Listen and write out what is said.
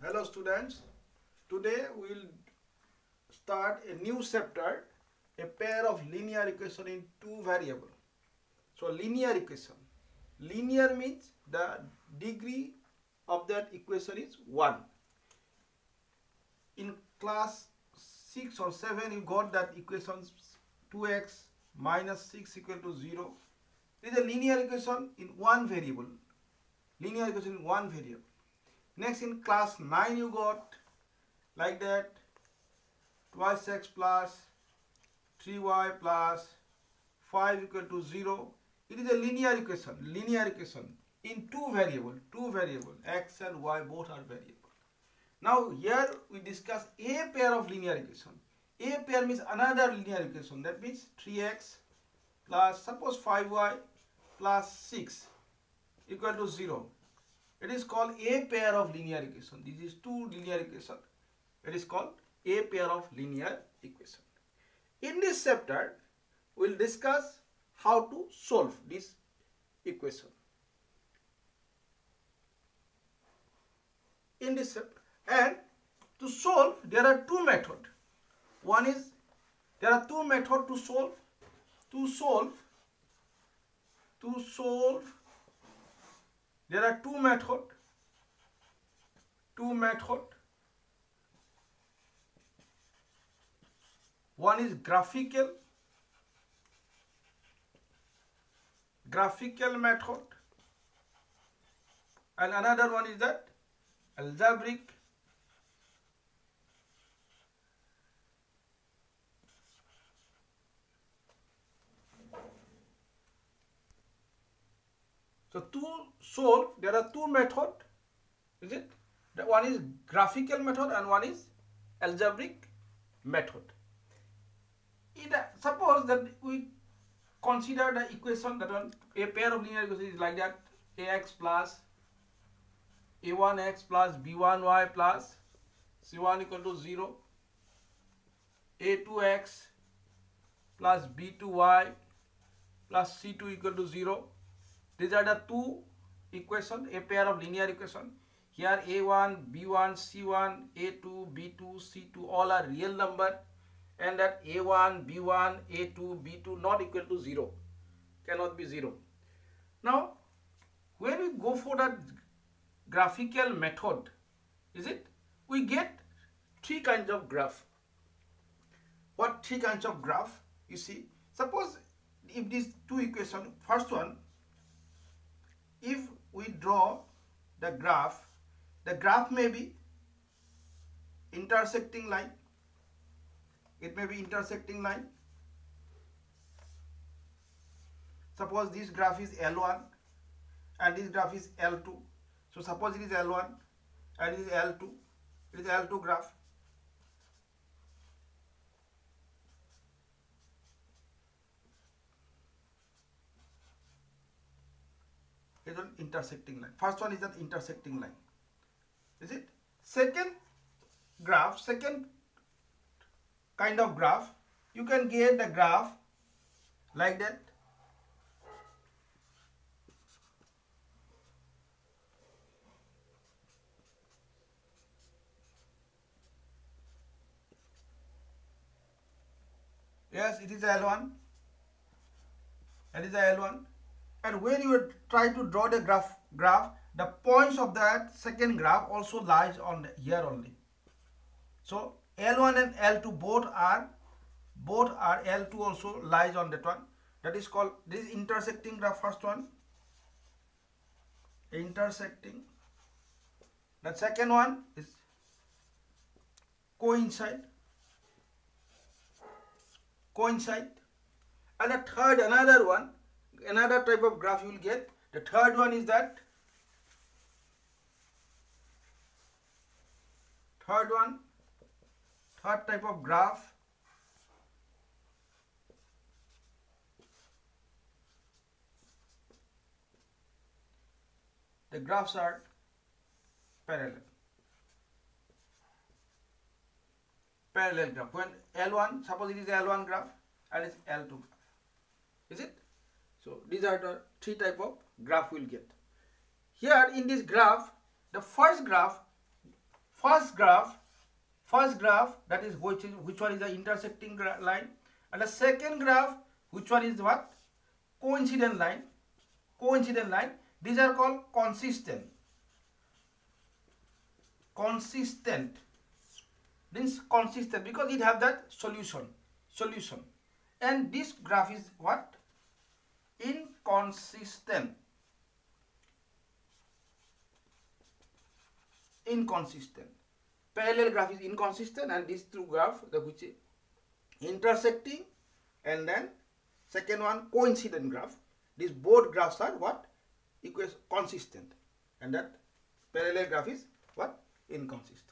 Hello students, today we will start a new chapter, a pair of linear equation in two variable. So linear equation, linear means the degree of that equation is 1. In class 6 or 7 you got that equation 2x minus 6 equal to 0. It is a linear equation in one variable. Linear equation in one variable. Next in class 9 you got like that twice x plus 3y plus 5 equal to 0. It is a linear equation in two variable x and y both are variable. Now here we discuss a pair of linear equation. A pair means another linear equation, that means 3x plus suppose 5y plus 6 equal to 0. It is called a pair of linear equation. This is two linear equation. It is called a pair of linear equation. In this chapter, we will discuss how to solve this equation. In this chapter, and to solve, there are two methods. One is, there are two methods to solve. There are two methods. One is graphical method, and another one is that algebraic So to solve, there are two methods, is it? The one is graphical method and one is algebraic method. Suppose that we consider the equation that one, a pair of linear equations is like that: ax plus a1x plus b1y plus c1 equal to 0, a2x plus b2y plus c2 equal to 0. These are the two equations, a pair of linear equation. Here a1, b1, c1, a2, b2, c2 all are real number, and that a1, b1, a2, b2 not equal to 0, cannot be 0. Now when we go for that graphical method, is it, we get three kinds of graph. What three kinds of graph? You see, suppose if these two equations, first one, if we draw the graph may be intersecting line. It may be intersecting line. Suppose this graph is L1 and this graph is L2. So suppose it is L1 and it is L2. It is L2 graph. Is an intersecting line. First one is that intersecting line. Is it? Second kind of graph, you can get the graph like that. Yes, it is L1. That is the L1. And when you try to draw the graph, the points of that second graph also lies on here only. So L1 and L2 both are L2 also lies on that one. That is called, this intersecting graph, first one, intersecting. The second one is coincide. And the third, another type of graph you will get. The third one is that third type of graph the graphs are parallel graph. When L1, suppose it is L1 graph and it's L2 graph, is it? So these are the three type of graph we'll get. Here in this graph, the first graph first graph that is which one is the intersecting line, and the second graph which one is what? Coincident line. These are called consistent means consistent because it have that solution, and this graph is what? Inconsistent. Parallel graph is inconsistent, and these two graphs, the which is intersecting, and then second one coincident graph. These both graphs are what? Consistent, and that parallel graph is what? Inconsistent.